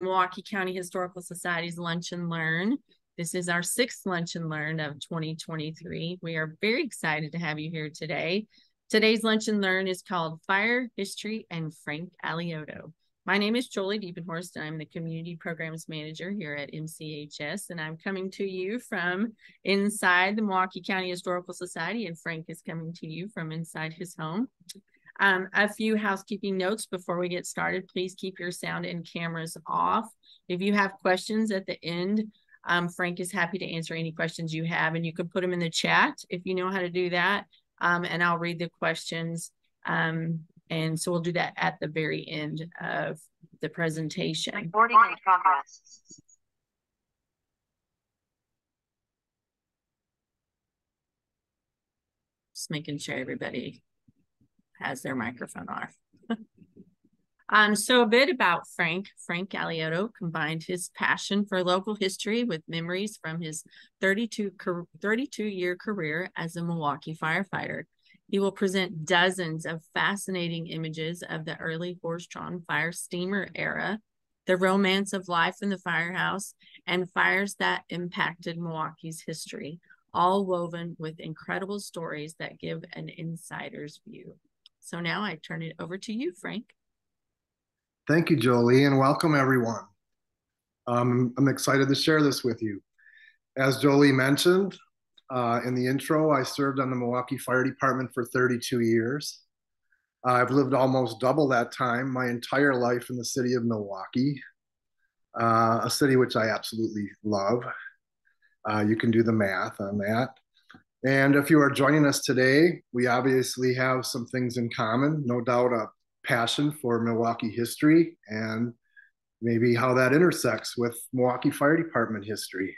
Milwaukee County Historical Society's Lunch and Learn. This is our sixth Lunch and Learn of 2023. We are very excited to have you here today. Today's Lunch and Learn is called Fire, History, and Frank Alioto. My name is Jolie Diepenhorst, and I'm the Community Programs Manager here at MCHS, and I'm coming to you from inside the Milwaukee County Historical Society, and Frank is coming to you from inside his home. A few housekeeping notes before we get started. Please keep your sound and cameras off. If you have questions at the end, Frank is happy to answer any questions you have, and you can put them in the chat if you know how to do that, and I'll read the questions. And so we'll do that at the very end of the presentation. Recording in progress. Just making sure everybody has their microphone off. So a bit about Frank. Frank Alioto combined his passion for local history with memories from his 32-year career as a Milwaukee firefighter. He will present dozens of fascinating images of the early horse-drawn fire steamer era, the romance of life in the firehouse, and fires that impacted Milwaukee's history, all woven with incredible stories that give an insider's view. So now I turn it over to you, Frank. Thank you, Jolie, and welcome everyone. I'm excited to share this with you. As Jolie mentioned in the intro, I served on the Milwaukee Fire Department for 32 years. I've lived almost double that time, my entire life in the city of Milwaukee, a city which I absolutely love. You can do the math on that. And if you are joining us today, we obviously have some things in common, no doubt a passion for Milwaukee history and maybe how that intersects with Milwaukee Fire Department history.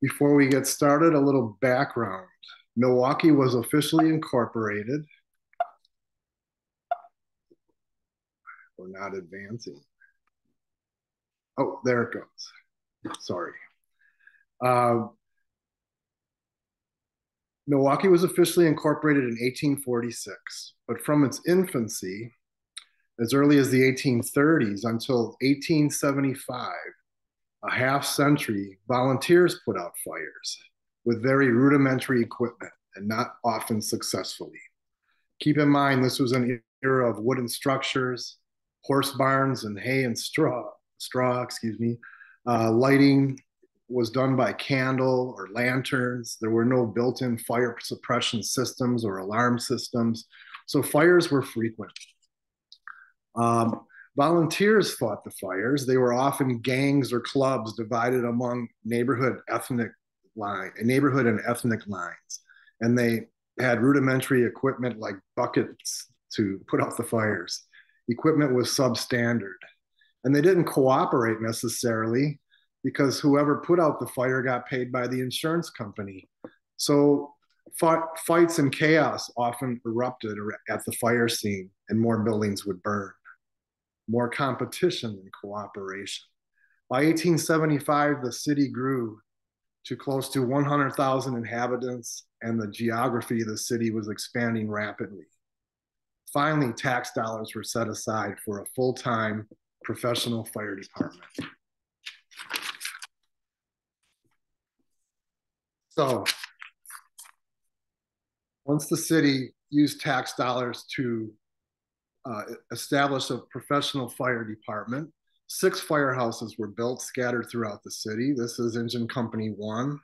Before we get started, a little background. Milwaukee was officially incorporated. We're not advancing. Oh, there it goes. Sorry. Milwaukee was officially incorporated in 1846, but from its infancy, as early as the 1830s until 1875, a half century, volunteers put out fires with very rudimentary equipment and not often successfully. Keep in mind, this was an era of wooden structures, horse barns, and hay and straw, lighting was done by candle or lanterns. There were no built-in fire suppression systems or alarm systems, so fires were frequent. Volunteers fought the fires. They were often gangs or clubs divided among neighborhood and ethnic lines, and they had rudimentary equipment like buckets to put out the fires. Equipment was substandard, and they didn't cooperate necessarily, because whoever put out the fire got paid by the insurance company. So fights and chaos often erupted at the fire scene, and more buildings would burn. More competition than cooperation. By 1875, the city grew to close to 100,000 inhabitants, and the geography of the city was expanding rapidly. Finally, tax dollars were set aside for a full-time professional fire department. So once the city used tax dollars to establish a professional fire department, 6 firehouses were built scattered throughout the city. This is Engine Company 1,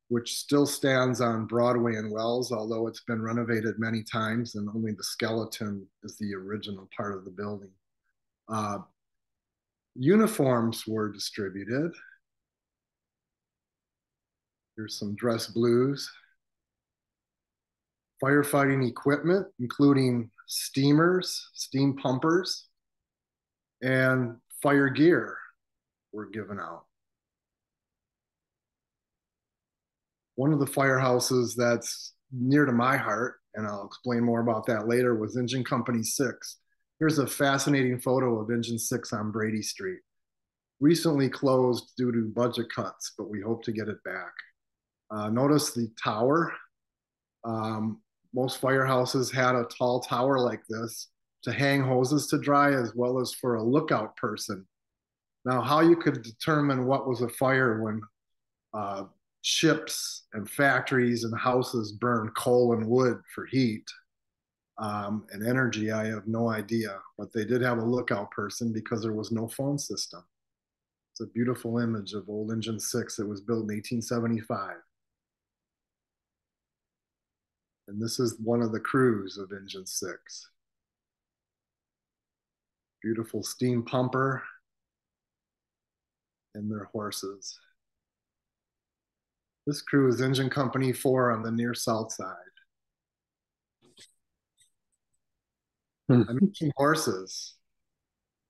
which still stands on Broadway and Wells, although it's been renovated many times and only the skeleton is the original part of the building. Uniforms were distributed. Here's some dress blues. Firefighting equipment, including steamers, steam pumpers, and fire gear were given out. One of the firehouses that's near to my heart, and I'll explain more about that later, was Engine Company 6. Here's a fascinating photo of Engine 6 on Brady Street. Recently closed due to budget cuts, but we hope to get it back. Notice the tower. Most firehouses had a tall tower like this to hang hoses to dry, as well as for a lookout person. Now, how you could determine what was a fire when uh, ships and factories and houses burn coal and wood for heat and energy, I have no idea. But they did have a lookout person because there was no phone system. It's a beautiful image of old Engine 6. It was built in 1875. And this is one of the crews of Engine 6. Beautiful steam pumper and their horses. This crew is Engine Company 4 on the near south side. I mentioned horses.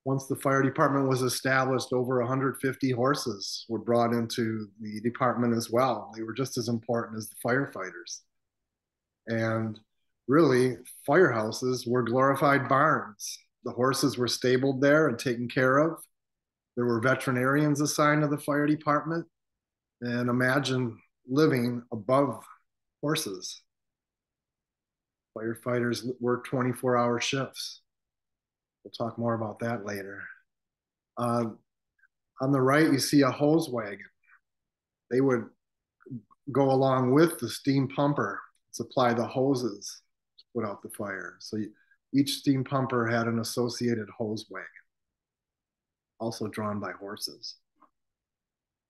Once the fire department was established, over 150 horses were brought into the department as well. They were just as important as the firefighters. And really, firehouses were glorified barns. The horses were stabled there and taken care of. There were veterinarians assigned to the fire department. And imagine living above horses. Firefighters work 24-hour shifts. We'll talk more about that later. On the right, you see a hose wagon. They would go along with the steam pumper, supply the hoses to put out the fire. So each steam pumper had an associated hose wagon, also drawn by horses.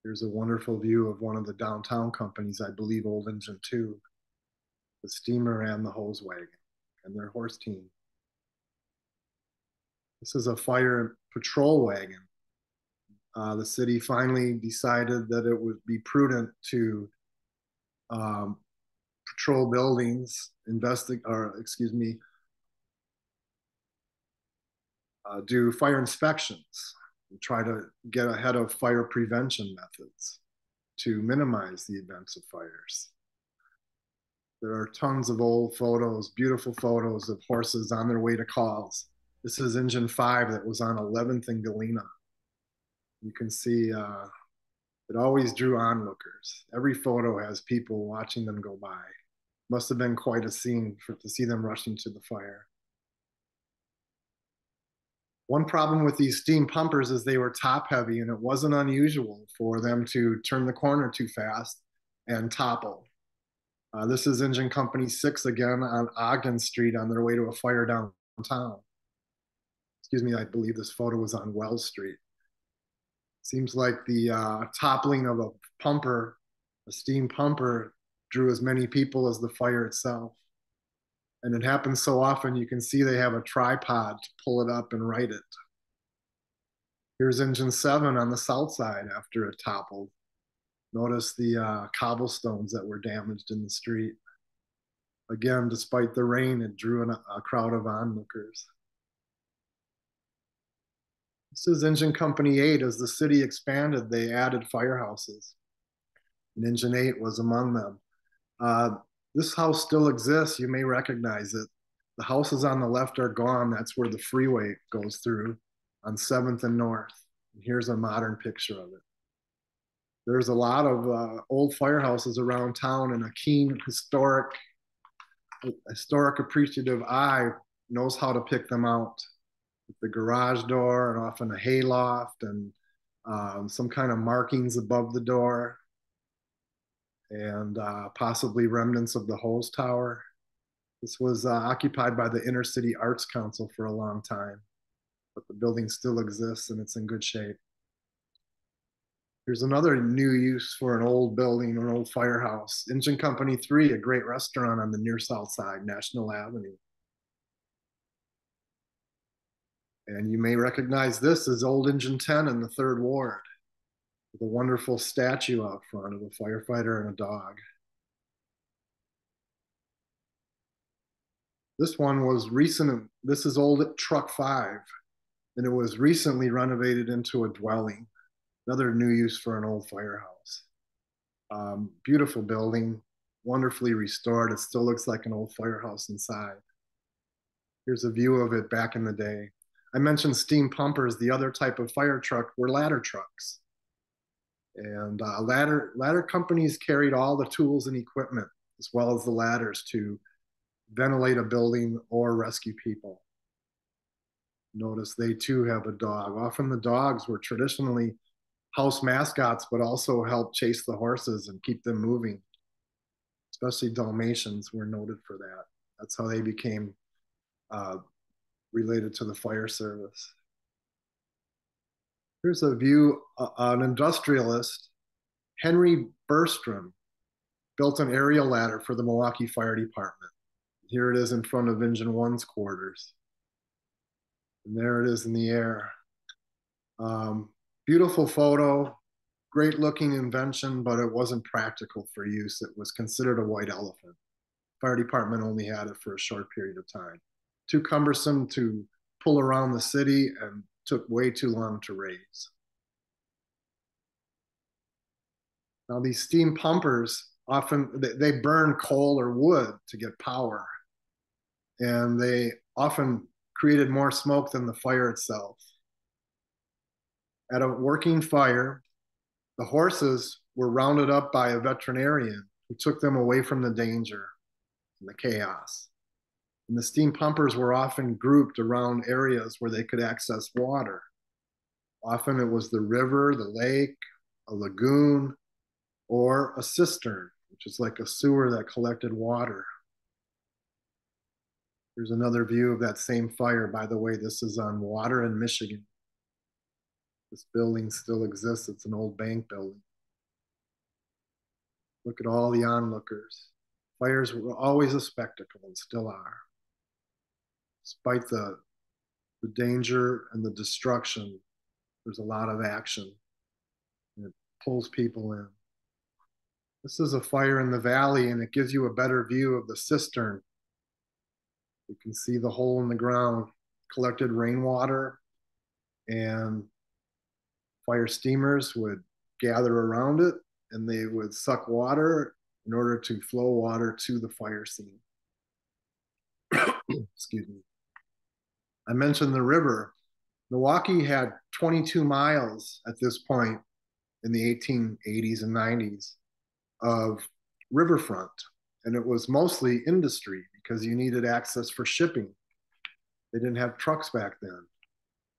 Here's a wonderful view of one of the downtown companies, I believe Old Engine 2, the steamer and the hose wagon and their horse team. This is a fire patrol wagon. The city finally decided that it would be prudent to patrol buildings, do fire inspections, and try to get ahead of fire prevention methods to minimize the events of fires. There are tons of old photos, beautiful photos of horses on their way to calls. This is Engine 5 that was on 11th and Galena. You can see it always drew onlookers. Every photo has people watching them go by. Must have been quite a scene to see them rushing to the fire. One problem with these steam pumpers is they were top heavy, and it wasn't unusual for them to turn the corner too fast and topple. This is Engine Company 6 again on Ogden Street on their way to a fire downtown. Excuse me, I believe this photo was on Wells Street. Seems like the toppling of a pumper, a steam pumper, drew as many people as the fire itself. And it happens so often, you can see they have a tripod to pull it up and right it. Here's Engine 7 on the south side after it toppled. Notice the cobblestones that were damaged in the street. Again, despite the rain, it drew a crowd of onlookers. This is Engine Company 8. As the city expanded, they added firehouses. And Engine 8 was among them. This house still exists. You may recognize it. The houses on the left are gone. That's where the freeway goes through on 7th and North. And here's a modern picture of it. There's a lot of old firehouses around town, and a keen historic appreciative eye knows how to pick them out. With the garage door and often a hayloft and some kind of markings above the door, and possibly remnants of the hose tower. This was occupied by the Inner City Arts Council for a long time, but the building still exists and it's in good shape. Here's another new use for an old building, an old firehouse. Engine Company 3, a great restaurant on the near south side, National Avenue. And you may recognize this as Old Engine 10 in the 3rd Ward, with a wonderful statue out front of a firefighter and a dog. This one was recent. This is old Truck 5, and it was recently renovated into a dwelling. Another new use for an old firehouse. Beautiful building, wonderfully restored. It still looks like an old firehouse inside. Here's a view of it back in the day. I mentioned steam pumpers. The other type of fire truck were ladder trucks. And ladder companies carried all the tools and equipment, as well as the ladders, to ventilate a building or rescue people. Notice they too have a dog. Often the dogs were traditionally house mascots, but also helped chase the horses and keep them moving. Especially Dalmatians were noted for that. That's how they became uh, related to the fire service. Here's a view, an industrialist, Henry Berstrom, built an aerial ladder for the Milwaukee Fire Department. Here it is in front of Engine One's quarters. And there it is in the air. Um, Beautiful photo, great looking invention, but it wasn't practical for use. It was considered a white elephant. Fire department only had it for a short period of time. Too cumbersome to pull around the city and took way too long to raise. Now these steam pumpers often they burn coal or wood to get power, and they often created more smoke than the fire itself. At a working fire, the horses were rounded up by a veterinarian who took them away from the danger and the chaos. And the steam pumpers were often grouped around areas where they could access water. Often it was the river, the lake, a lagoon, or a cistern, which is like a sewer that collected water. Here's another view of that same fire. By the way, this is on Water in Michigan. This building still exists. It's an old bank building. Look at all the onlookers. Fires were always a spectacle and still are. Despite the danger and the destruction, there's a lot of action. And it pulls people in. This is a fire in the valley, and it gives you a better view of the cistern. You can see the hole in the ground, collected rainwater, and fire steamers would gather around it, and they would suck water in order to flow water to the fire scene. Excuse me. I mentioned the river. Milwaukee had 22 miles at this point in the 1880s and 90s of riverfront, and it was mostly industry because you needed access for shipping. They didn't have trucks back then.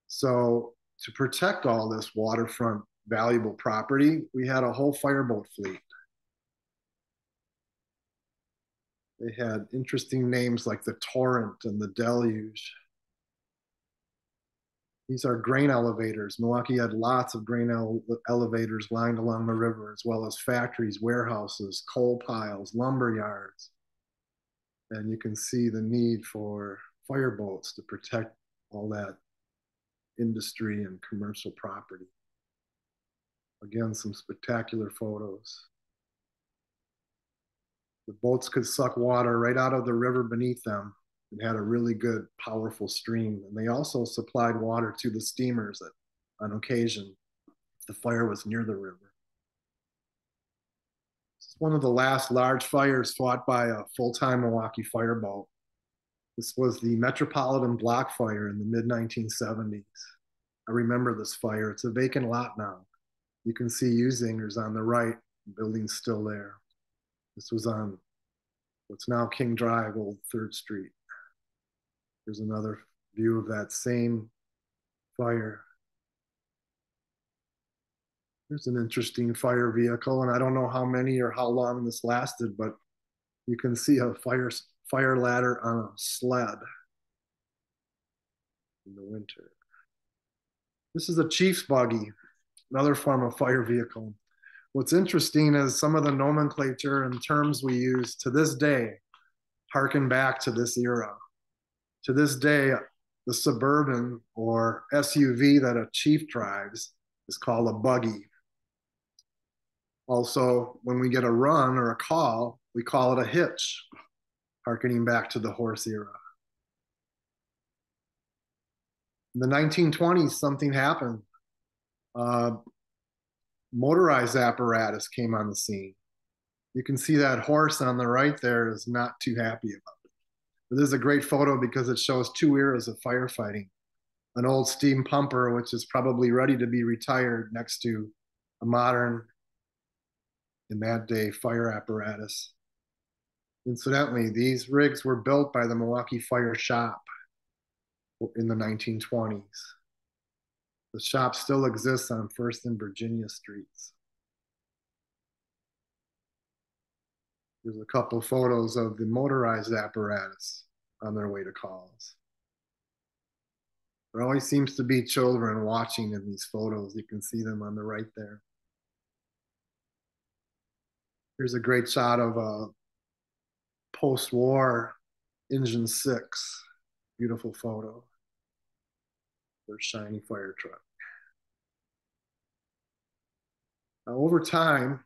So to protect all this waterfront valuable property, we had a whole fireboat fleet. They had interesting names like the Torrent and the Deluge. These are grain elevators. Milwaukee had lots of grain elevators lined along the river, as well as factories, warehouses, coal piles, lumber yards. And you can see the need for fireboats to protect all that industry and commercial property. Again, some spectacular photos. The boats could suck water right out of the river beneath them and had a really good, powerful stream. And they also supplied water to the steamers on occasion if the fire was near the river. It's one of the last large fires fought by a full-time Milwaukee fireboat. This was the Metropolitan Block Fire in the mid-1970s. I remember this fire. It's a vacant lot now. You can see U-Zingers on the right, the building's still there. This was on what's now King Drive, Old 3rd Street. Here's another view of that same fire. Here's an interesting fire vehicle, and I don't know how many or how long this lasted, but you can see a fire ladder on a sled in the winter. This is a chief's buggy, another form of fire vehicle. What's interesting is some of the nomenclature and terms we use to this day harken back to this era. To this day, the Suburban or SUV that a chief drives is called a buggy. Also, when we get a run or a call, we call it a hitch, harkening back to the horse era. In the 1920s, something happened. Motorized apparatus came on the scene. You can see that horse on the right there is not too happy about it. But this is a great photo because it shows two eras of firefighting. An old steam pumper, which is probably ready to be retired, next to a modern, in that day, fire apparatus. Incidentally, these rigs were built by the Milwaukee Fire Shop. in the 1920s. The shop still exists on First and Virginia Streets. There's a couple photos of the motorized apparatus on their way to calls. There always seems to be children watching in these photos. You can see them on the right there. Here's a great shot of a post-war Engine 6. Beautiful photo. Their shiny fire truck. Now, over time,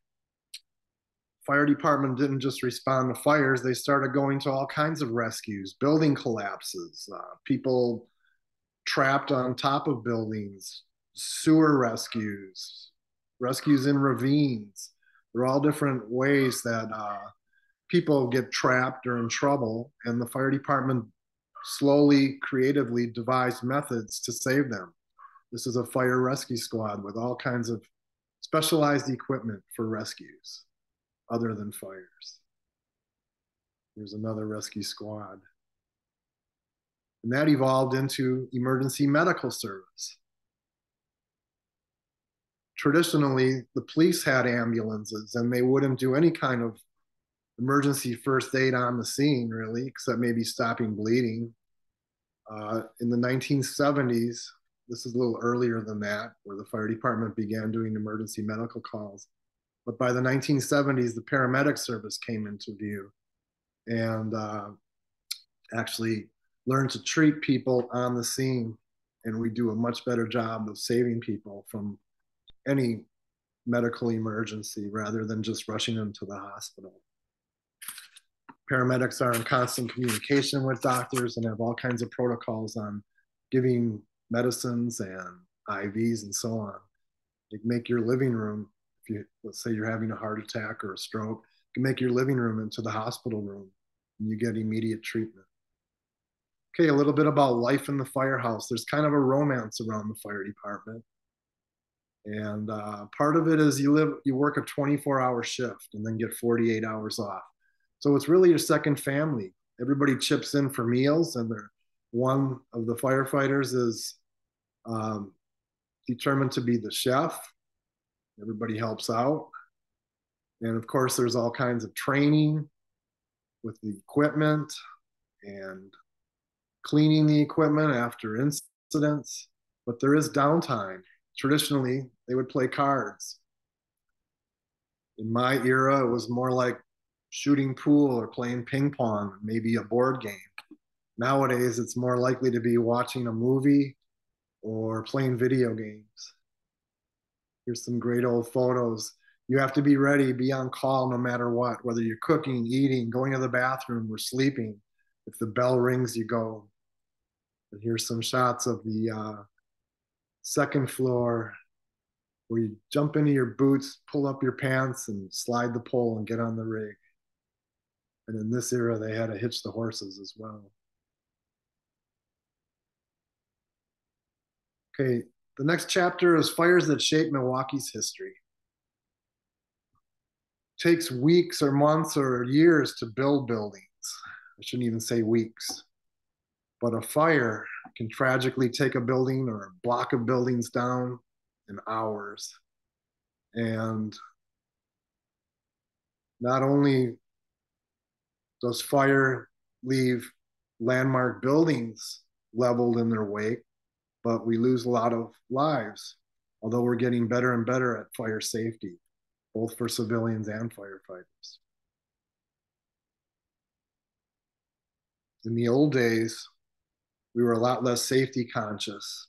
fire department didn't just respond to fires. They started going to all kinds of rescues, building collapses, people trapped on top of buildings, sewer rescues, rescues in ravines. They're all different ways that people get trapped or in trouble, and the fire department slowly, creatively devised methods to save them. This is a fire rescue squad with all kinds of specialized equipment for rescues other than fires. Here's another rescue squad. And that evolved into emergency medical service. Traditionally, the police had ambulances and they wouldn't do any kind of emergency first aid on the scene, really, except maybe stopping bleeding. In the 1970s, this is a little earlier than that, where the fire department began doing emergency medical calls. But by the 1970s, the paramedic service came into view and actually learned to treat people on the scene. And we do a much better job of saving people from any medical emergency rather than just rushing them to the hospital. Paramedics are in constant communication with doctors and have all kinds of protocols on giving medicines and IVs and so on. You can make your living room, if you, let's say you're having a heart attack or a stroke, you can make your living room into the hospital room and you get immediate treatment. Okay, a little bit about life in the firehouse. There's kind of a romance around the fire department. And part of it is you work a 24-hour shift and then get 48 hours off. So it's really your second family. Everybody chips in for meals, and one of the firefighters is determined to be the chef. Everybody helps out. And of course, there's all kinds of training with the equipment and cleaning the equipment after incidents. But there is downtime. Traditionally, they would play cards. In my era, it was more like shooting pool or playing ping pong, maybe a board game. Nowadays, it's more likely to be watching a movie or playing video games. Here's some great old photos. You have to be ready, be on call no matter what, whether you're cooking, eating, going to the bathroom, or sleeping. If the bell rings, you go. And here's some shots of the second floor where you jump into your boots, pull up your pants, and slide the pole and get on the rig. And in this era, they had to hitch the horses as well. Okay, the next chapter is fires that shape Milwaukee's history. It takes weeks or months or years to build buildings. I shouldn't even say weeks. But a fire can tragically take a building or a block of buildings down in hours. And not only does fire leave landmark buildings leveled in their wake, but we lose a lot of lives, although we're getting better and better at fire safety, both for civilians and firefighters. In the old days, we were a lot less safety conscious,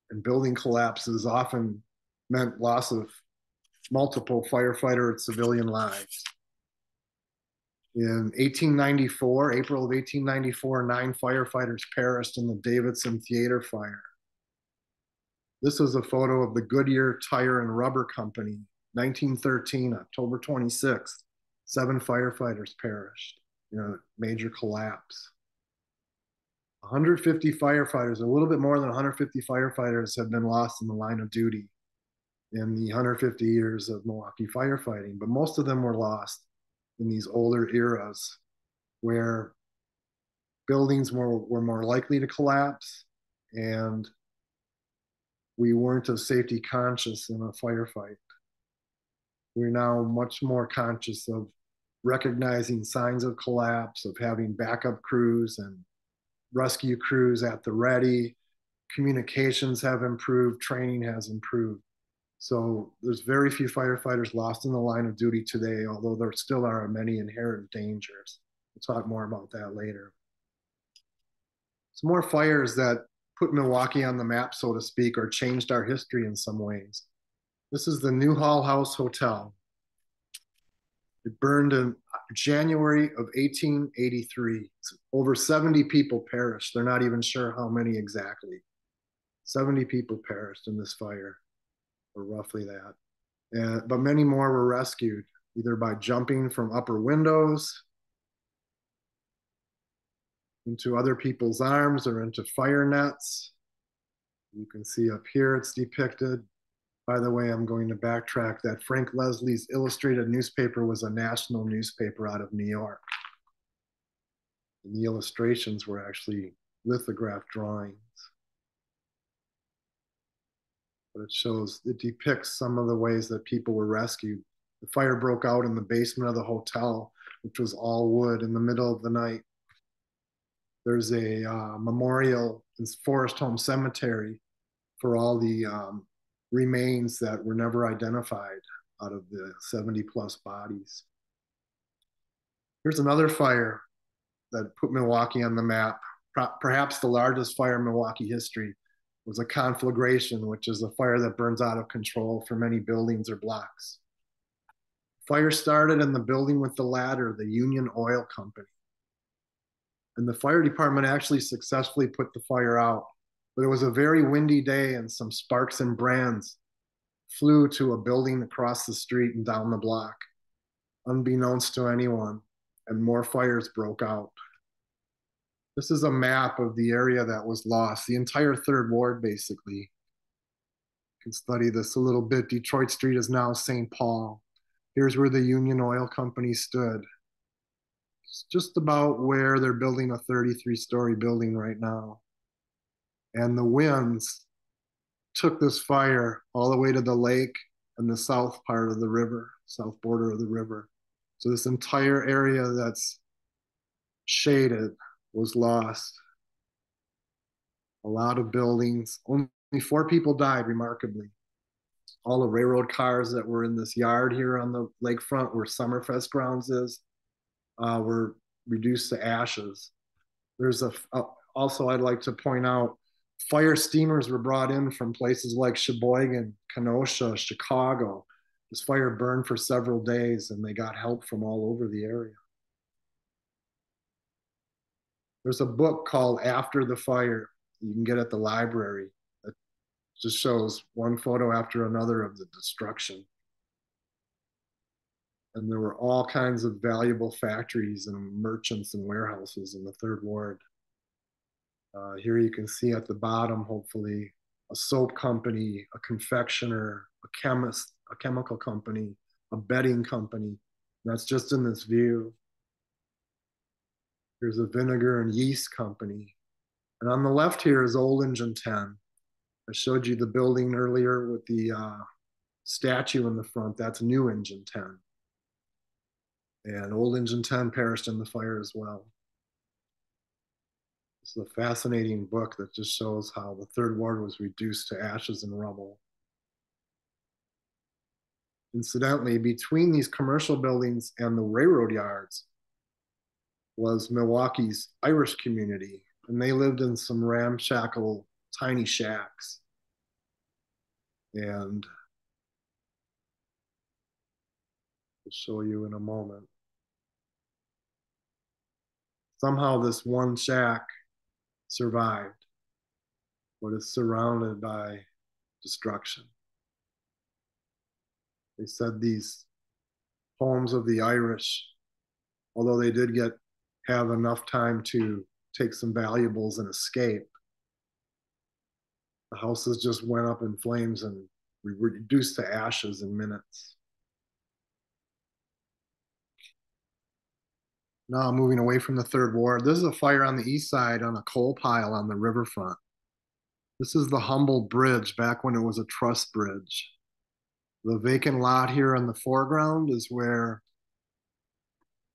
and building collapses often meant loss of multiple firefighter and civilian lives. In 1894, April of 1894, 9 firefighters perished in the Davidson Theater fire. This is a photo of the Goodyear Tire and Rubber Company, 1913, October 26th. 7 firefighters perished in a major collapse. 150 firefighters, a little bit more than 150 firefighters have been lost in the line of duty in the 150 years of Milwaukee firefighting, but most of them were lost in these older eras where buildings were more likely to collapse and we weren't as safety conscious in a firefight. We're now much more conscious of recognizing signs of collapse, of having backup crews and rescue crews at the ready. Communications have improved, training has improved. So there's very few firefighters lost in the line of duty today, although there still are many inherent dangers. We'll talk more about that later. Some more fires that put Milwaukee on the map, so to speak, or changed our history in some ways. This is the Newhall House Hotel. It burned in January of 1883. Over 70 people perished. They're not even sure how many exactly. 70 people perished in this fire, or roughly that. But many more were rescued, either by jumping from upper windows into other people's arms or into fire nets. You can see up here it's depicted. By the way, I'm going to backtrack that Frank Leslie's illustrated newspaper was a national newspaper out of New York. And the illustrations were actually lithograph drawings. But it depicts some of the ways that people were rescued. The fire broke out in the basement of the hotel, which was all wood, in the middle of the night. There's a memorial in Forest Home Cemetery for all the remains that were never identified out of the 70 plus bodies. Here's another fire that put Milwaukee on the map. Perhaps the largest fire in Milwaukee history was a conflagration, which is a fire that burns out of control for many buildings or blocks. Fire started in the building with the ladder, the Union Oil Company. And the fire department actually successfully put the fire out. But it was a very windy day, and some sparks and brands flew to a building across the street and down the block, unbeknownst to anyone, and more fires broke out. This is a map of the area that was lost, the entire third ward, basically. You can study this a little bit. Detroit Street is now St. Paul. Here's where the Union Oil Company stood. It's just about where they're building a 33-story building right now. And the winds took this fire all the way to the lake and the south part of the river, south border of the river. So this entire area that's shaded was lost. A lot of buildings. Only 4 people died, remarkably. All the railroad cars that were in this yard here on the lakefront where Summerfest grounds is were reduced to ashes. There's also, I'd like to point out, fire steamers were brought in from places like Sheboygan, Kenosha, Chicago. This fire burned for several days and they got help from all over the area. There's a book called After the Fire you can get at the library that just shows one photo after another of the destruction. And there were all kinds of valuable factories and merchants and warehouses in the third ward. Here you can see at the bottom, hopefully, a soap company, a confectioner, a chemist, a chemical company, a bedding company. That's just in this view. Here's a vinegar and yeast company. And on the left here is Old Engine 10. I showed you the building earlier with the statue in the front. That's New Engine 10. And Old Engine 10 perished in the fire as well. It's a fascinating book that just shows how the third ward was reduced to ashes and rubble. Incidentally, between these commercial buildings and the railroad yards was Milwaukee's Irish community, and they lived in some ramshackle, tiny shacks. And I'll show you in a moment. Somehow this one shack survived, but it's surrounded by destruction. They said these homes of the Irish, although they did have enough time to take some valuables and escape, the houses just went up in flames and we were reduced to ashes in minutes. Now moving away from the third ward, this is a fire on the east side on a coal pile on the riverfront. This is the Humboldt Bridge back when it was a truss bridge. The vacant lot here in the foreground is where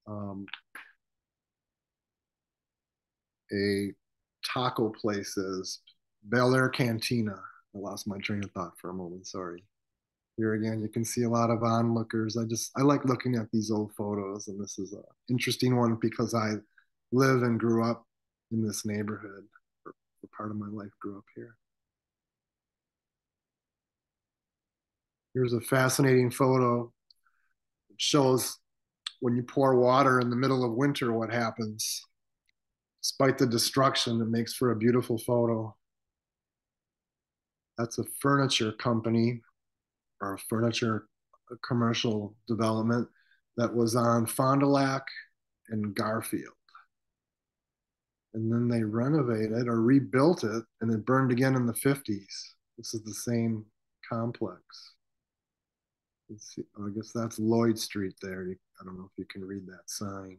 um, a taco place is, Bel Air Cantina. I lost my train of thought for a moment, sorry. Here again, you can see a lot of onlookers. I like looking at these old photos, and this is an interesting one because I live and grew up in this neighborhood. For part of my life, grew up here. Here's a fascinating photo. It shows when you pour water in the middle of winter, what happens. Despite the destruction, it makes for a beautiful photo. That's a furniture company or a furniture commercial development that was on Fond du Lac and Garfield. And then they renovated or rebuilt it, and it burned again in the 50s. This is the same complex. Let's see. Oh, I guess that's Lloyd Street there. I don't know if you can read that sign.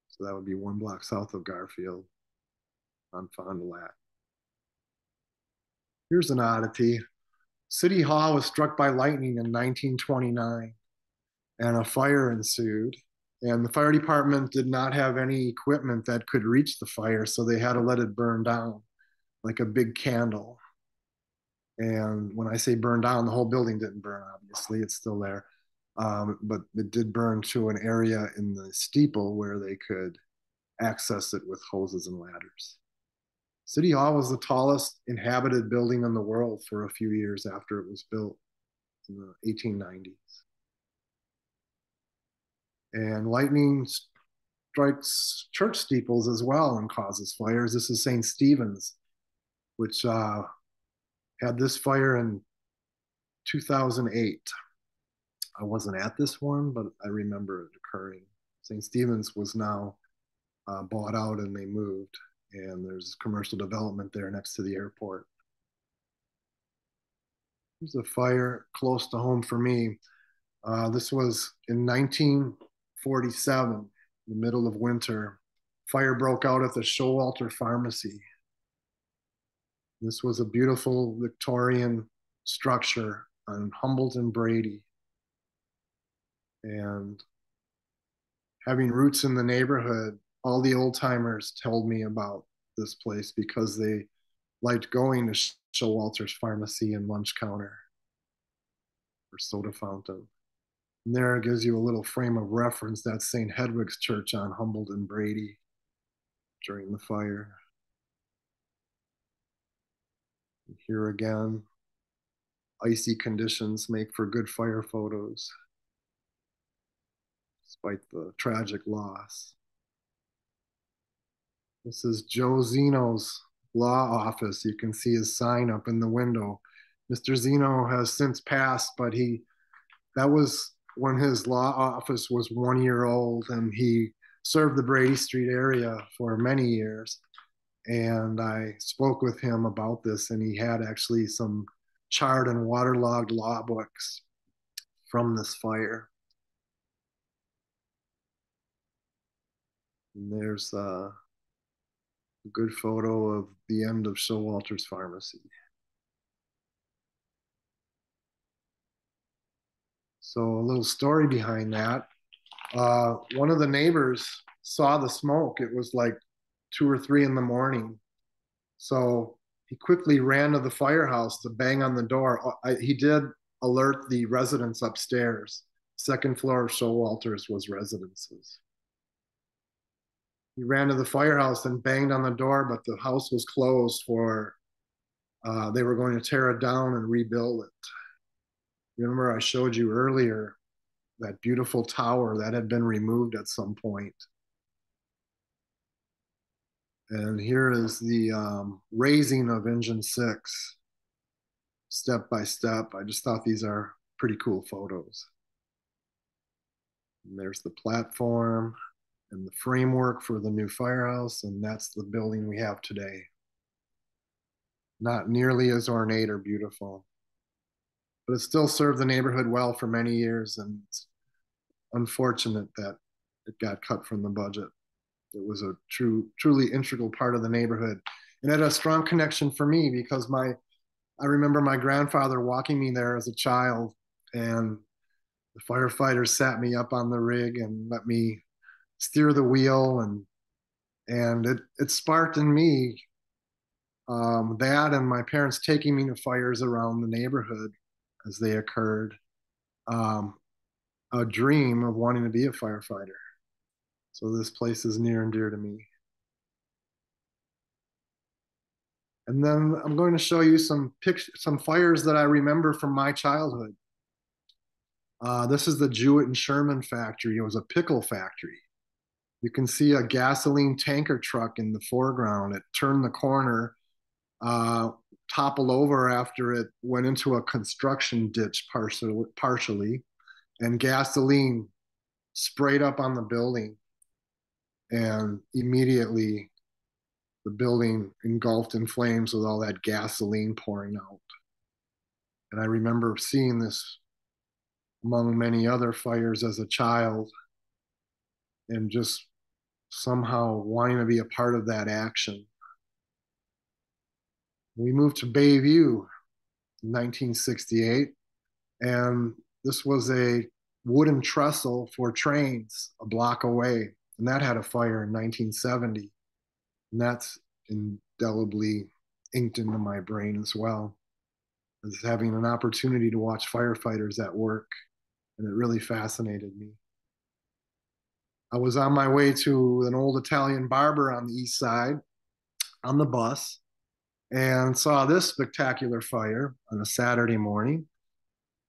So that would be 1 block south of Garfield on Fond du Lac. Here's an oddity. City Hall was struck by lightning in 1929, and a fire ensued. And the fire department did not have any equipment that could reach the fire, so they had to let it burn down like a big candle. And when I say burn down, the whole building didn't burn, obviously, it's still there. But it did burn to an area in the steeple where they could access it with hoses and ladders. City Hall was the tallest inhabited building in the world for a few years after it was built in the 1890s. And lightning strikes church steeples as well and causes fires. This is St. Stephen's, which had this fire in 2008. I wasn't at this one, but I remember it occurring. St. Stephen's was now bought out and they moved, and there's commercial development there next to the airport. There's a fire close to home for me. This was in 1947, the middle of winter. Fire broke out at the Showalter Pharmacy. This was a beautiful Victorian structure on Humboldt and Brady. And having roots in the neighborhood, all the old timers told me about this place because they liked going to Showalter's Pharmacy and lunch counter or soda fountain. And there it gives you a little frame of reference. That's St. Hedwig's Church on Humboldt and Brady during the fire. And here again, icy conditions make for good fire photos, despite the tragic loss. This is Joe Zeno's law office. You can see his sign up in the window. Mr. Zeno has since passed, but that was when his law office was 1 year old, and he served the Brady Street area for many years. And I spoke with him about this, and he had actually some charred and waterlogged law books from this fire. And there's a good photo of the end of Showalter's Pharmacy. So a little story behind that. One of the neighbors saw the smoke. It was like 2 or 3 in the morning. So he quickly ran to the firehouse to bang on the door. He did alert the residents upstairs. Second floor of Showalter's was residences. He ran to the firehouse and banged on the door, but the house was closed they were going to tear it down and rebuild it. Remember I showed you earlier that beautiful tower that had been removed at some point. And here is the raising of Engine 6, step by step. I just thought these are pretty cool photos. And there's the platform and the framework for the new firehouse, and that's the building we have today. Not nearly as ornate or beautiful, but it still served the neighborhood well for many years, and it's unfortunate that it got cut from the budget. It was a truly integral part of the neighborhood. And it had a strong connection for me because I remember my grandfather walking me there as a child, and the firefighters sat me up on the rig and let me steer the wheel, and it sparked in me that and my parents taking me to fires around the neighborhood as they occurred, um, a dream of wanting to be a firefighter. So this place is near and dear to me. And then I'm going to show you some fires that I remember from my childhood. This is the Jewett and Sherman factory. It was a pickle factory. You can see a gasoline tanker truck in the foreground. It turned the corner, uh, toppled over after it went into a construction ditch partially, and gasoline sprayed up on the building, and immediately the building engulfed in flames with all that gasoline pouring out. And I remember seeing this among many other fires as a child and just somehow wanting to be a part of that action. We moved to Bayview in 1968, and this was a wooden trestle for trains a block away, and that had a fire in 1970, and that's indelibly inked into my brain as well as having an opportunity to watch firefighters at work, and it really fascinated me. I was on my way to an old Italian barber on the east side on the bus and saw this spectacular fire on a Saturday morning.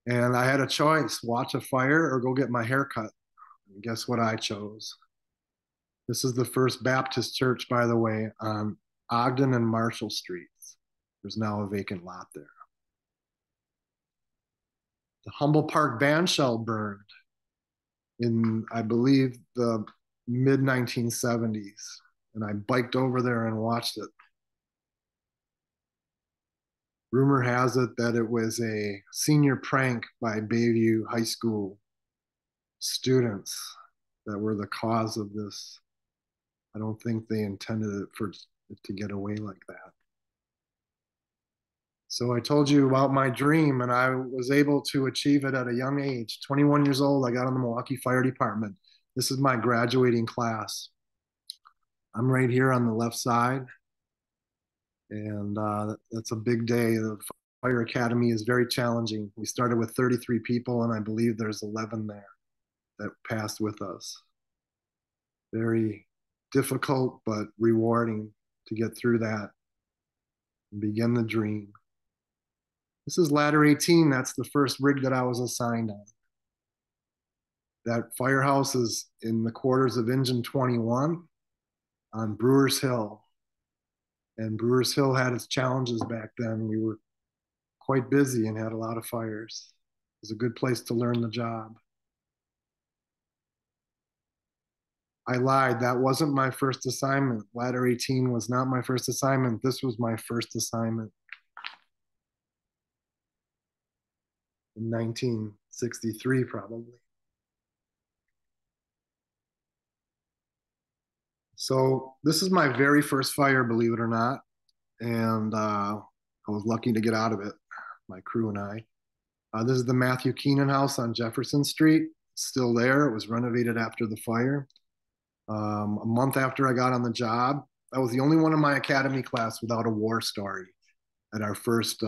And I had a choice, watch a fire or go get my hair cut. And guess what I chose? This is the First Baptist Church, by the way, on Ogden and Marshall Streets. There's now a vacant lot there. The Humble Park band shell burned in, I believe, the mid 1970s. And I biked over there and watched it. Rumor has it that it was a senior prank by Bayview High School students that were the cause of this. I don't think they intended it for it to get away like that. So I told you about my dream, and I was able to achieve it at a young age. 21 years old, I got on the Milwaukee Fire Department. This is my graduating class. I'm right here on the left side, and that's a big day. The Fire Academy is very challenging. We started with 33 people, and I believe there's 11 there that passed with us. Very difficult, but rewarding to get through that and begin the dream. This is ladder 18. That's the first rig that I was assigned on. That firehouse is in the quarters of Engine 21 on Brewers Hill. And Brewers Hill had its challenges back then. We were quite busy and had a lot of fires. It was a good place to learn the job. I lied. That wasn't my first assignment. Ladder 18 was not my first assignment. This was my first assignment in 1963, probably. So this is my very first fire, believe it or not. And I was lucky to get out of it, my crew and I. This is the Matthew Keenan house on Jefferson Street. It's still there. It was renovated after the fire. A month after I got on the job, I was the only one in my academy class without a war story at our first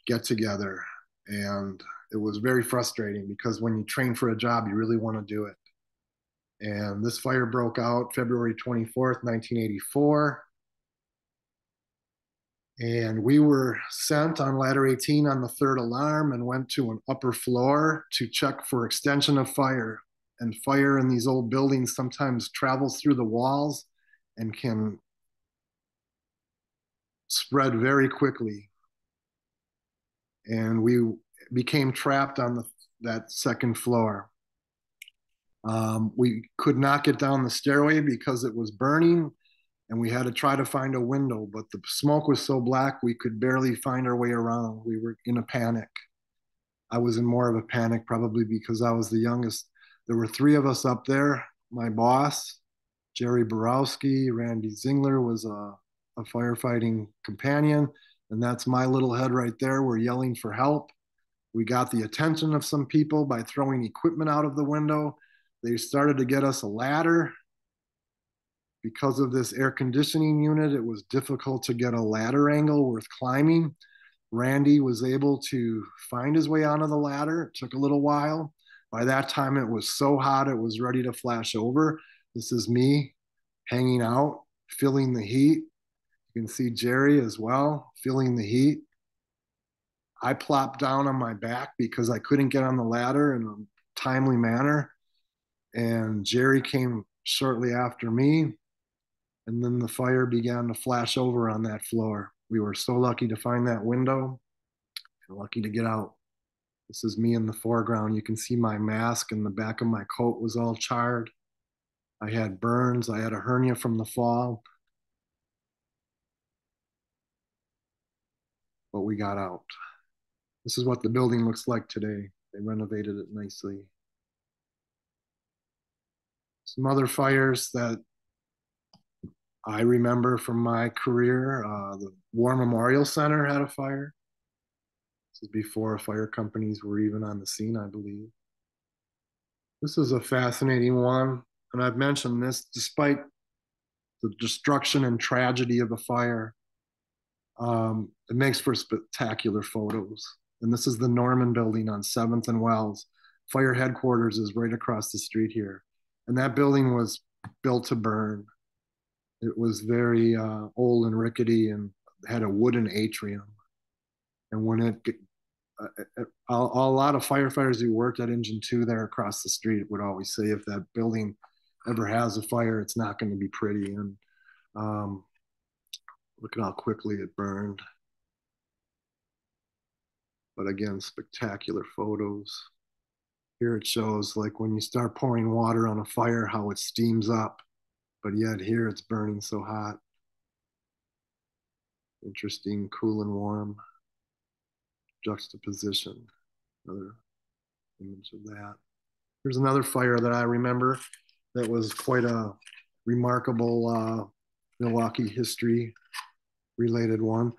get together. And it was very frustrating because when you train for a job, you really want to do it. And this fire broke out February 24th, 1984. And we were sent on ladder 18 on the third alarm and went to an upper floor to check for extension of fire. And fire in these old buildings sometimes travels through the walls and can spread very quickly. And we became trapped on that second floor. We could not get down the stairway because it was burning, and we had to try to find a window, but the smoke was so black we could barely find our way around. We were in a panic. I was in more of a panic probably because I was the youngest. There were three of us up there. My boss, Jerry Borowski, Randy Zingler was a a firefighting companion, and that's my little head right there. We're yelling for help. We got the attention of some people by throwing equipment out of the window. They started to get us a ladder. Because of this air conditioning unit, it was difficult to get a ladder angle worth climbing. Randy was able to find his way onto the ladder. It took a little while. By that time, it was so hot, it was ready to flash over. This is me hanging out, feeling the heat. You can see Jerry as well, feeling the heat. I plopped down on my back because I couldn't get on the ladder in a timely manner. And Jerry came shortly after me. And then the fire began to flash over on that floor. We were so lucky to find that window and lucky to get out. This is me in the foreground. You can see my mask and the back of my coat was all charred. I had burns. I had a hernia from the fall, but we got out. This is what the building looks like today. They renovated it nicely. Some other fires that I remember from my career, the War Memorial Center had a fire. This is before fire companies were even on the scene, I believe. This is a fascinating one, and I've mentioned this, despite the destruction and tragedy of a fire, it makes for spectacular photos. And this is the Norman building on 7th and Wells. Fire headquarters is right across the street here. And that building was built to burn. It was very old and rickety and had a wooden atrium. And when a lot of firefighters who worked at Engine 2 there across the street would always say if that building ever has a fire, it's not going to be pretty. And look at how quickly it burned. But again, spectacular photos. Here it shows like when you start pouring water on a fire, how it steams up. But yet here it's burning so hot. Interesting, cool and warm juxtaposition. Another image of that. Here's another fire that I remember that was quite a remarkable Milwaukee history related one.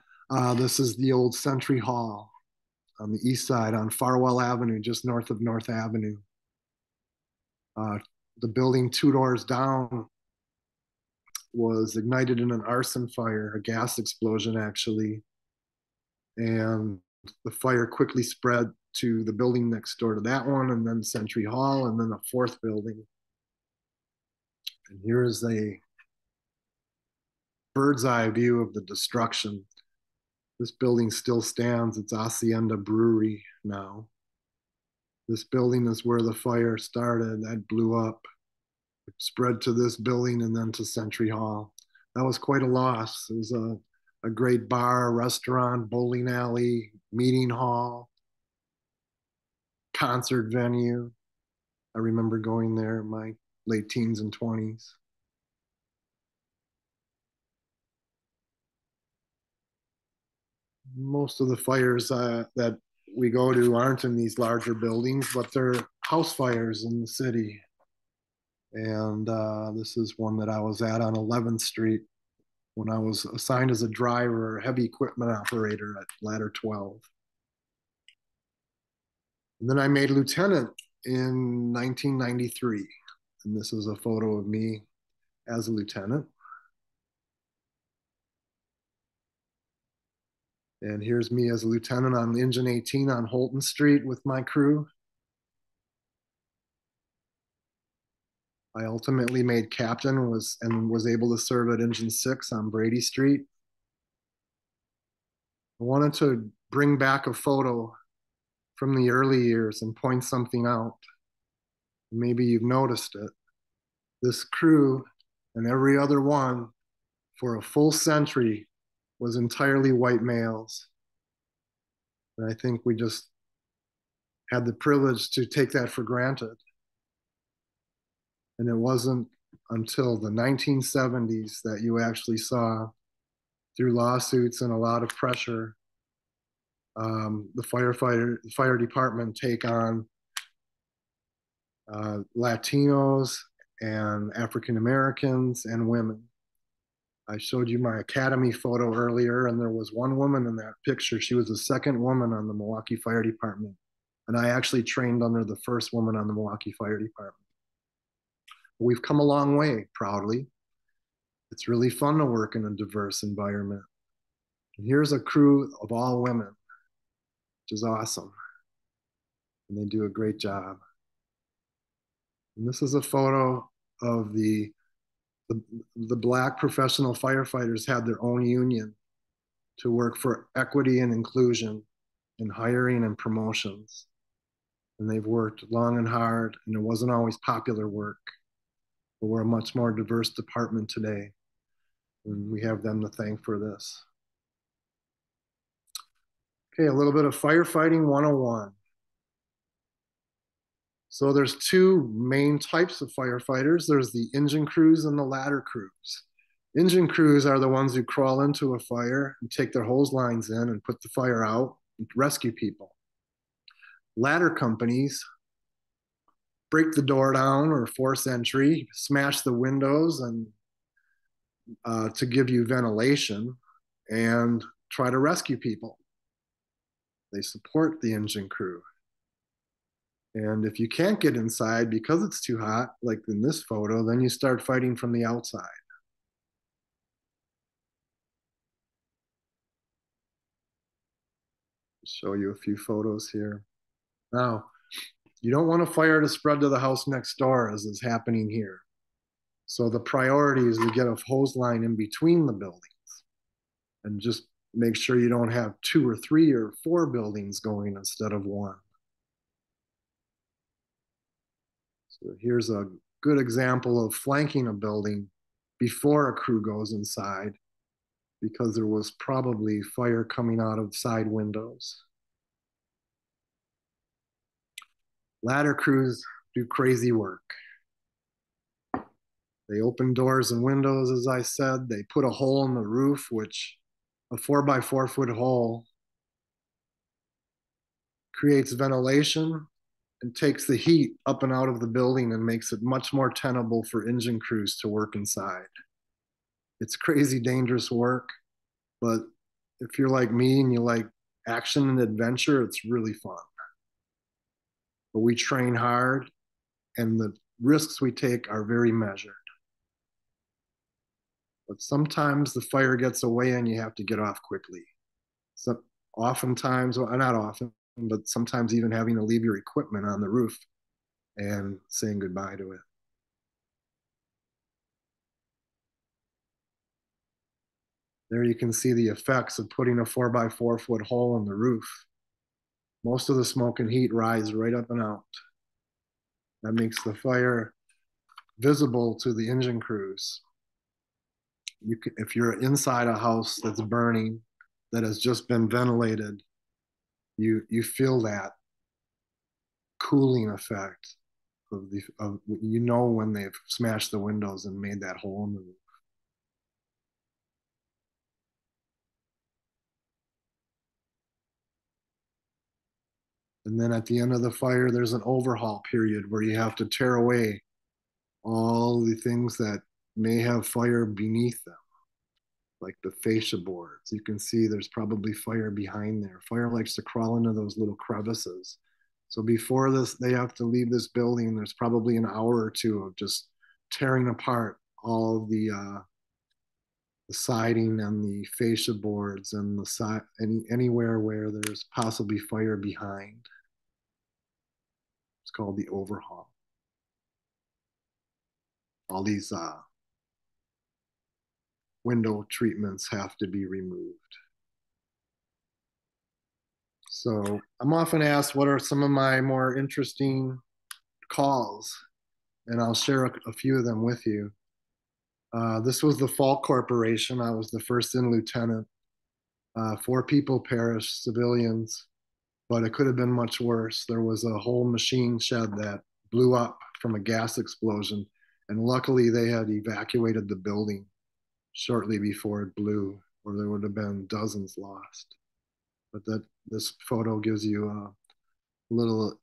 This is the old Century Hall on the east side on Farwell Avenue, just north of North Avenue. The building 2 doors down was ignited in an arson fire, a gas explosion actually. And the fire quickly spread to the building next door to that one, and then Century Hall, and then a 4th building. And here is a bird's eye view of the destruction. This building still stands. It's Hacienda Brewery now. This building is where the fire started. That blew up. It spread to this building and then to Century Hall. That was quite a loss. It was a great bar, restaurant, bowling alley, meeting hall, concert venue. I remember going there in my late teens and 20s. Most of the fires that we go to aren't in these larger buildings, but they're house fires in the city. And this is one that I was at on 11th Street when I was assigned as a driver, heavy equipment operator at Ladder 12. And then I made lieutenant in 1993. And this is a photo of me as a lieutenant. And here's me as a lieutenant on Engine 18 on Holton Street with my crew. I ultimately made captain and was able to serve at Engine 6 on Brady Street. I wanted to bring back a photo from the early years and point something out. Maybe you've noticed it. This crew and every other one for a full century was entirely white males. And I think we just had the privilege to take that for granted. And it wasn't until the 1970s that you actually saw, through lawsuits and a lot of pressure, the fire department take on Latinos and African Americans and women. I showed you my academy photo earlier, and there was one woman in that picture. She was the second woman on the Milwaukee Fire Department. And I actually trained under the first woman on the Milwaukee Fire Department. We've come a long way, proudly. It's really fun to work in a diverse environment. And here's a crew of all women, which is awesome. And they do a great job. And this is a photo of the, the Black professional firefighters had their own union to work for equity and inclusion in hiring and promotions. And they've worked long and hard, and it wasn't always popular work, but we're a much more diverse department today. And we have them to thank for this. Okay, a little bit of firefighting 101. So there's two main types of firefighters. There's the engine crews and the ladder crews. Engine crews are the ones who crawl into a fire and take their hose lines in and put the fire out and rescue people. Ladder companies break the door down or force entry, smash the windows and to give you ventilation and try to rescue people. They support the engine crew. And if you can't get inside because it's too hot, like in this photo, then you start fighting from the outside. Show you a few photos here. Now, you don't want a fire to spread to the house next door, as is happening here. So the priority is to get a hose line in between the buildings and just make sure you don't have 2 or 3 or 4 buildings going instead of one. So here's a good example of flanking a building before a crew goes inside, because there was probably fire coming out of side windows. Ladder crews do crazy work. They open doors and windows, as I said. They put a hole in the roof, which a 4 by 4 foot hole creates ventilation and takes the heat up and out of the building and makes it much more tenable for engine crews to work inside. It's crazy dangerous work, but if you're like me and you like action and adventure, it's really fun. But we train hard, and the risks we take are very measured. But sometimes the fire gets away and you have to get off quickly. So oftentimes, well, not often, but sometimes even having to leave your equipment on the roof and saying goodbye to it. There you can see the effects of putting a 4 by 4 foot hole in the roof. Most of the smoke and heat rise right up and out. That makes the fire visible to the engine crews. If you're inside a house that's burning, that has just been ventilated, you feel that cooling effect of when they've smashed the windows and made that hole in the roof. And then at the end of the fire, there's an overhaul period where you have to tear away all the things that may have fire beneath them, like the fascia boards. You can see there's probably fire behind there. Fire likes to crawl into those little crevices. So before this, they have to leave this building. There's probably an hour or two of just tearing apart all of the siding and the fascia boards and the side, anywhere where there's possibly fire behind. It's called the overhaul. All these window treatments have to be removed. So I'm often asked, what are some of my more interesting calls? And I'll share a few of them with you. This was the Falk Corporation. I was the first in lieutenant. 4 people perished, civilians, but it could have been much worse. There was a whole machine shed that blew up from a gas explosion, and luckily they had evacuated the building shortly before it blew, or there would have been dozens lost. But this photo gives you a little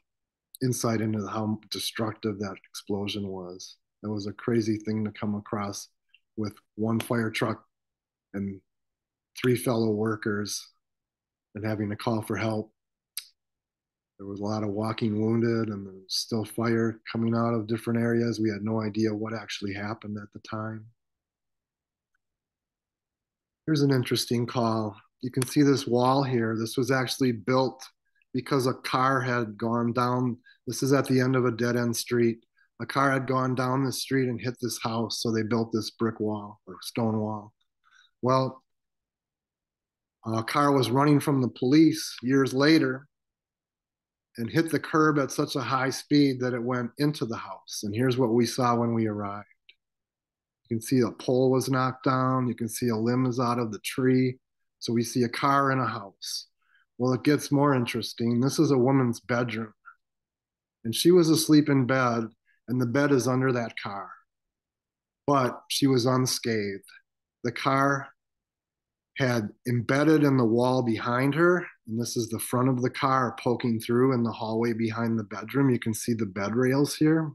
insight into how destructive that explosion was. That was a crazy thing to come across with one fire truck and 3 fellow workers and having to call for help. There was a lot of walking wounded, and there was still fire coming out of different areas. We had no idea what actually happened at the time. Here's an interesting call. You can see this wall here. This was actually built because a car had gone down. This is at the end of a dead end street. A car had gone down the street and hit this house, so they built this brick wall or stone wall. Well, a car was running from the police years later and hit the curb at such a high speed that it went into the house. And here's what we saw when we arrived. You can see a pole was knocked down. You can see a limb is out of the tree. So we see a car in a house. Well, it gets more interesting. This is a woman's bedroom, and she was asleep in bed, and the bed is under that car. But she was unscathed. The car had embedded in the wall behind her, and this is the front of the car poking through in the hallway behind the bedroom. You can see the bed rails here,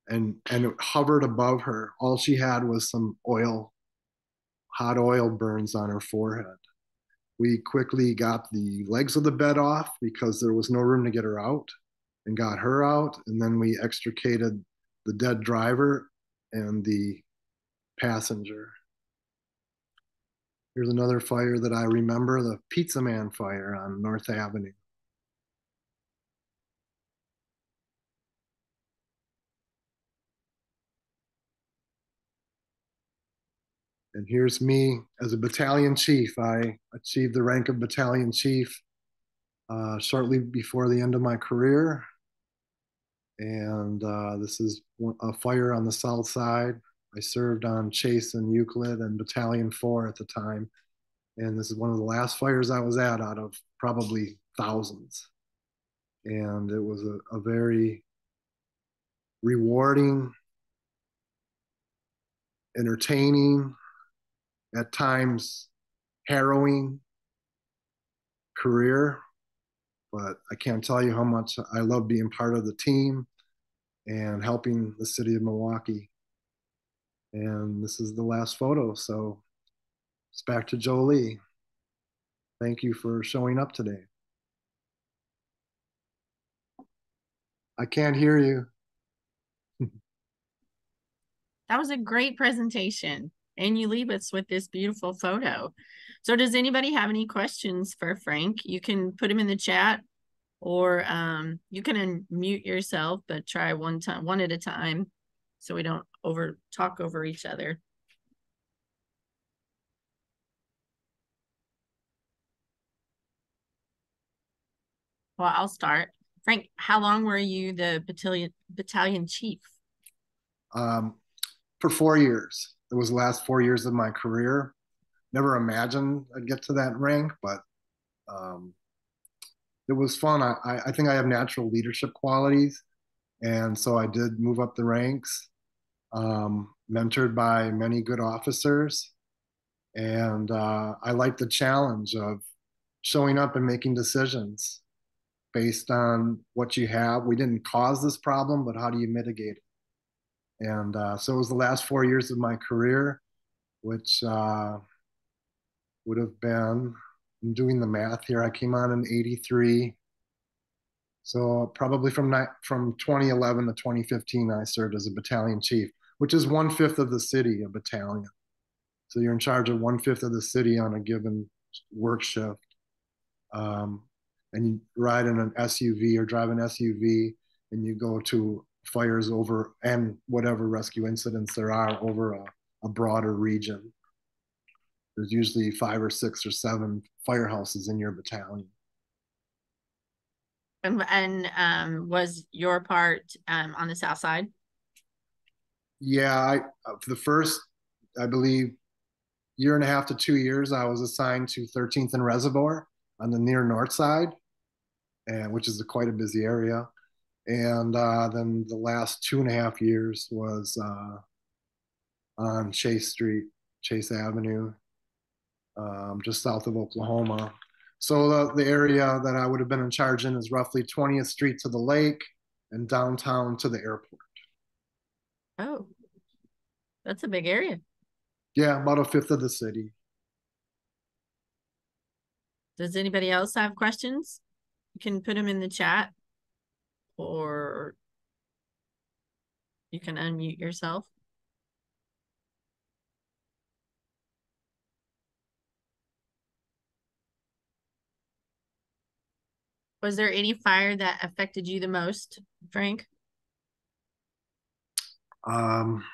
and it hovered above her. All she had was some oil, hot oil burns on her forehead. We quickly got the legs of the bed off because there was no room to get her out, and got her out, and then we extricated the dead driver and the passenger. Here's another fire that I remember, the Pizza Man fire on North Avenue. And here's me as a battalion chief. I achieved the rank of battalion chief shortly before the end of my career. And this is a fire on the south side. I served on Chase and Euclid and Battalion 4 at the time. And this is one of the last fires I was at out of probably thousands. And it was a very rewarding, entertaining, at times harrowing career. But I can't tell you how much I love being part of the team and helping the city of Milwaukee. And this is the last photo. So it's back to Jolie. Thank you for showing up today. I can't hear you. That was a great presentation. And you leave us with this beautiful photo. So does anybody have any questions for Frank? You can put them in the chat, or you can unmute yourself, but try one at a time so we don't talk over each other. Well, I'll start. Frank, how long were you the battalion chief? For 4 years. It was the last 4 years of my career. Never imagined I'd get to that rank, but it was fun. I think I have natural leadership qualities, and so I did move up the ranks, mentored by many good officers, and I like the challenge of showing up and making decisions based on what you have. We didn't cause this problem, but how do you mitigate it? And so it was the last 4 years of my career, which would have been, I'm doing the math here, I came on in 83. So probably from 2011 to 2015, I served as a battalion chief, which is 1/5 of the city, a battalion. So you're in charge of 1/5 of the city on a given work shift. And you ride in an SUV or drive an SUV, and you go to fires over, and whatever rescue incidents there are, over a broader region. There's usually 5 or 6 or 7 firehouses in your battalion. And was your part on the south side? Yeah, for the first, I believe, year and a half to 2 years, I was assigned to 13th and Reservoir on the near north side, and which is quite a busy area. And then the last 2.5 years was on Chase Street, Chase Avenue, just south of Oklahoma. So the area that I would have been in charge in is roughly 20th Street to the lake and downtown to the airport. Oh, that's a big area. Yeah, about a fifth of the city. Does anybody else have questions? You can put them in the chat or you can unmute yourself. Was there any fire that affected you the most, Frank? Um,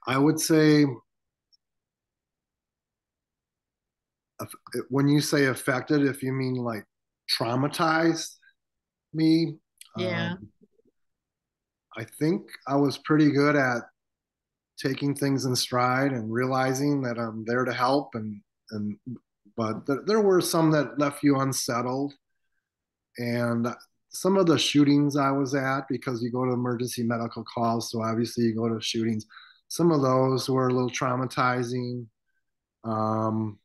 I would say when you say affected, if you mean like traumatized me, Yeah. I think I was pretty good at taking things in stride and realizing that I'm there to help and but there were some that left you unsettled and some of the shootings I was at because you go to emergency medical calls so obviously you go to shootings some of those were a little traumatizing um,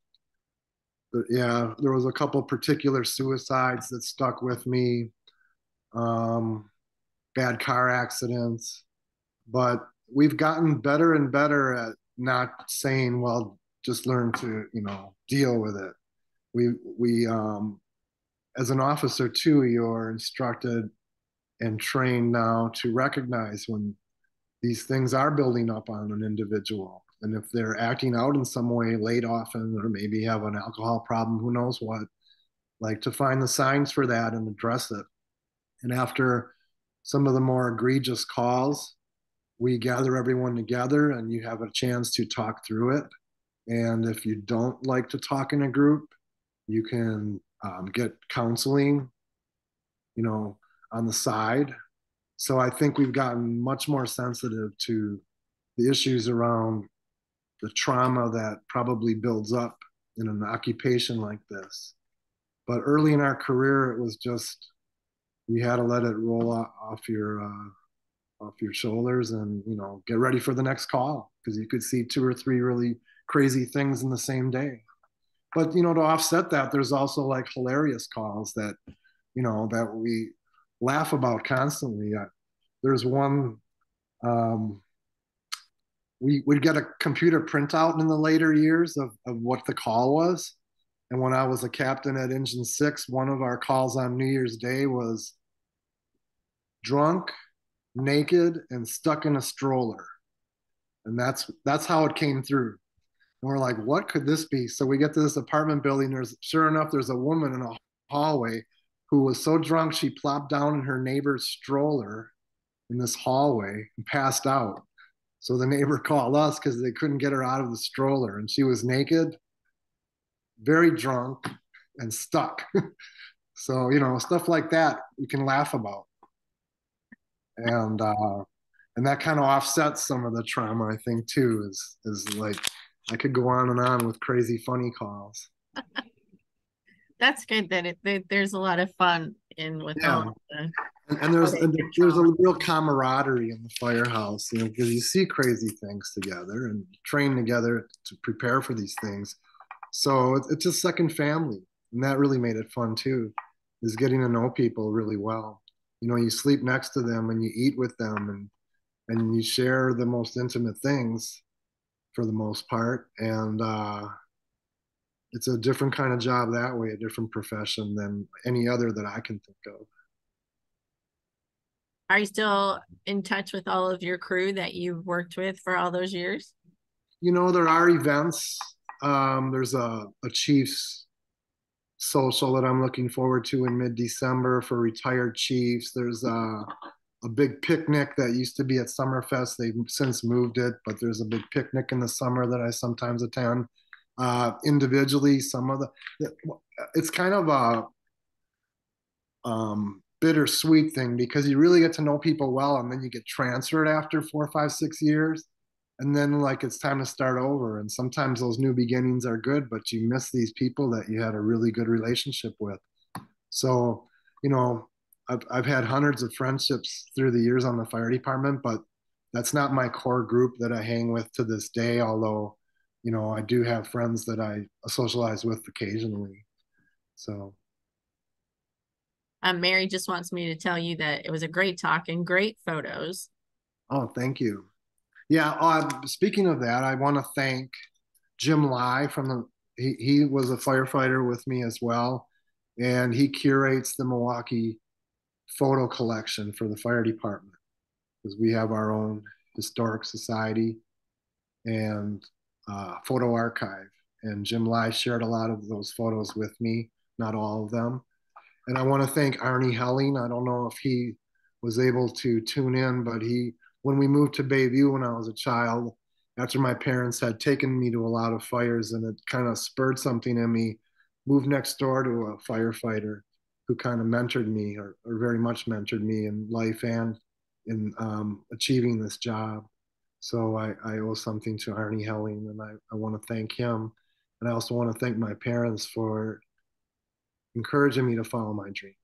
yeah there was a couple particular suicides that stuck with me um, bad car accidents but we've gotten better and better at not saying, well, just learn to, deal with it. We as an officer too, you're instructed and trained now to recognize when these things are building up on an individual. And if they're acting out in some way late often, or maybe have an alcohol problem, who knows what, like to find the signs for that and address it. And after some of the more egregious calls, we gather everyone together and you have a chance to talk through it. And if you don't like to talk in a group, you can get counseling, on the side. So I think we've gotten much more sensitive to the issues around the trauma that probably builds up in an occupation like this. But early in our career, it was just you had to let it roll off your shoulders and get ready for the next call because you could see two or three really crazy things in the same day but to offset that there's also like hilarious calls that that we laugh about constantly there's one um, we would get a computer printout in the later years of what the call was and when I was a captain at engine 6 one of our calls on New Year's Day was drunk naked and stuck in a stroller and that's how it came through. And we're like, what could this be? So we get to this apartment building. There's sure enough, there's a woman in a hallway who was so drunk she plopped down in her neighbor's stroller in this hallway and passed out. So the neighbor called us because they couldn't get her out of the stroller, and she was naked, very drunk, and stuck. So stuff like that we can laugh about, and that kind of offsets some of the trauma I think too. Is like I could go on and on with crazy funny calls. That's good that there's a lot of fun in with all Yeah, of the and there's heartache and and there's a trauma. real camaraderie in the firehouse, because you see crazy things together and train together to prepare for these things. So it's a second family, and that really made it fun too. Is getting to know people really well. You sleep next to them and you eat with them, and you share the most intimate things for the most part, and it's a different kind of job that way, a different profession than any other that I can think of. Are you still in touch with all of your crew that you've worked with for all those years? There are events. There's a Chiefs social that I'm looking forward to in mid-December for retired Chiefs. There's a big picnic that used to be at Summerfest. They've since moved it, but there's a big picnic in the summer that I sometimes attend. Individually, some of it's kind of a bittersweet thing because you really get to know people well and then you get transferred after 4 5 6 years and then like it's time to start over and sometimes those new beginnings are good but you miss these people that you had a really good relationship with so you know I've had hundreds of friendships through the years on the fire department but that's not my core group that I hang with to this day although I do have friends that I socialize with occasionally so Mary just wants me to tell you that it was a great talk and great photos. oh thank you Yeah. Speaking of that, I want to thank Jim Lai from he was a firefighter with me as well, and he curates the Milwaukee photo collection for the fire department because we have our own historic society and photo archive. And Jim Lai shared a lot of those photos with me, not all of them. And I want to thank Arnie Helling. I don't know if he was able to tune in, but when we moved to Bayview when I was a child, after my parents had taken me to a lot of fires and it kind of spurred something in me, moved next door to a firefighter who kind of mentored me or very much mentored me in life and in achieving this job. So I owe something to Arnie Helling and I want to thank him. And I also want to thank my parents for encouraging me to follow my dreams.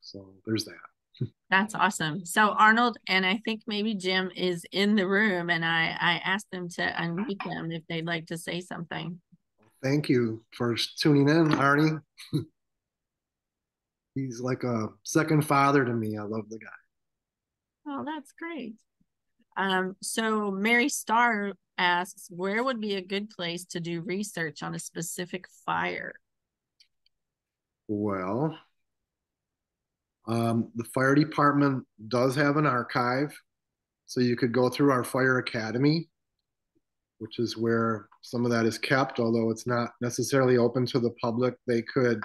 So there's that. That's awesome. So Arnold and I think maybe Jim is in the room, and I asked them to unmute them if they'd like to say something. Thank you for tuning in, Arnie. He's like a second father to me. I love the guy. Oh, that's great. So Mary Starr asks, where would be a good place to do research on a specific fire? Well, the fire department does have an archive, so you could go through our fire academy, which is where some of that is kept, although it's not necessarily open to the public. They could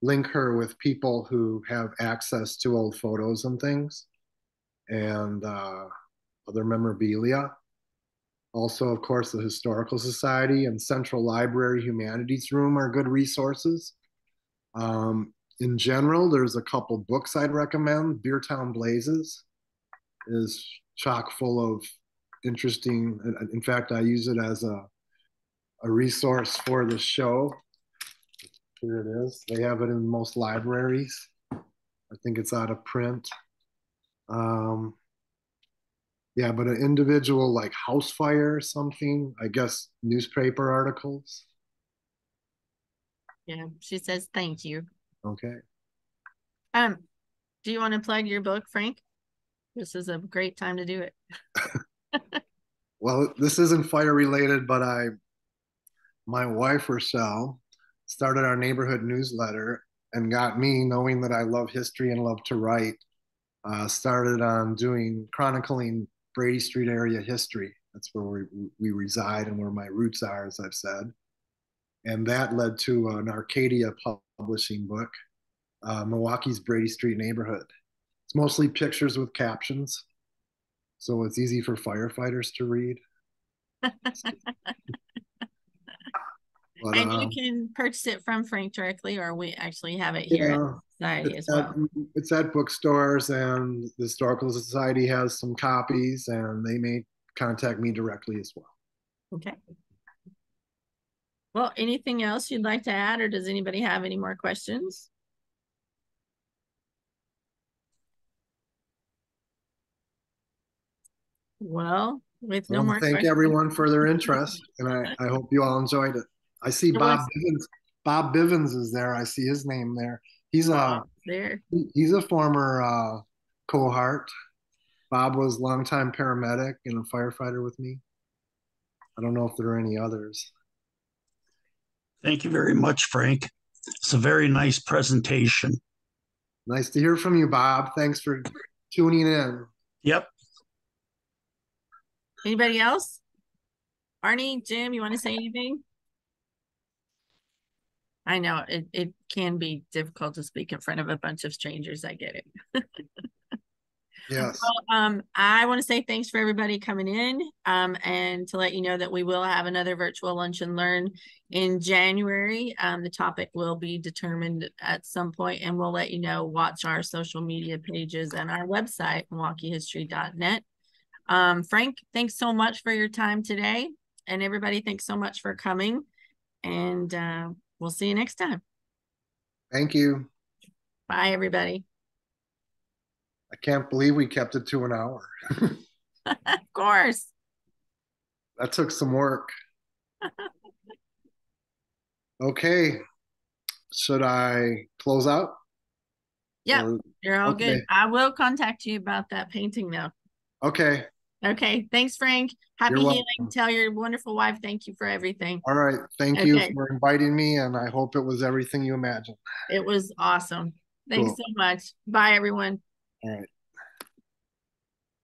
link her with people who have access to old photos and things and other memorabilia. Also, of course, the Historical Society and Central Library Humanities Room are good resources. In general, there's a couple books I'd recommend. Beertown Blazes is chock full of interesting, in fact, I use it as a resource for the show. Here it is. They have it in most libraries. I think it's out of print. Um, yeah, but an individual like house fire or something, I guess newspaper articles. Yeah, she says thank you. Okay. Um, do you want to plug your book, Frank? This is a great time to do it. Well, this isn't fire related, but my wife Rochelle started our neighborhood newsletter and got me, knowing that I love history and love to write, started on doing chronicling Brady Street area history. That's where we reside and where my roots are, as I've said. And that led to an Arcadia publishing book, Milwaukee's Brady Street neighborhood. It's mostly pictures with captions, so it's easy for firefighters to read. But And you can purchase it from Frank directly, or we actually have it here at yeah, the Society it's as at, well. it's at bookstores, and the Historical Society has some copies, and they may contact me directly as well. Okay. Well, anything else you'd like to add, or does anybody have any more questions? Well, with I no want more to thank questions. everyone for their interest, and I hope you all enjoyed it. I see It was Bob Bivens is there. I see his name there. He's a there. he's a former cohort. Bob was longtime paramedic and a firefighter with me. I don't know if there are any others. Thank you very much, Frank. It's a very nice presentation. Nice to hear from you, Bob. Thanks for tuning in. Yep. Anybody else? Arnie, Jim, you want to say anything? I know it can be difficult to speak in front of a bunch of strangers. I get it. Yes. Well, I want to say thanks for everybody coming in, and to let you know that we will have another virtual lunch and learn in January. The topic will be determined at some point, and we'll let you know. Watch our social media pages and our website, MilwaukeeHistory.net. Frank, thanks so much for your time today, and everybody, thanks so much for coming, and we'll see you next time. Thank you. Bye, everybody. I can't believe we kept it to an hour. Of course. That took some work. Okay. Should I close out? Yep, Or, you're all okay. good. I will contact you about that painting though. Okay. Okay. Thanks, Frank. Happy You're healing. welcome. Tell your wonderful wife thank you for everything. All right. Thank you Okay. for inviting me, and I hope it was everything you imagined. It was awesome. Thanks Cool. so much. Bye, everyone. All right.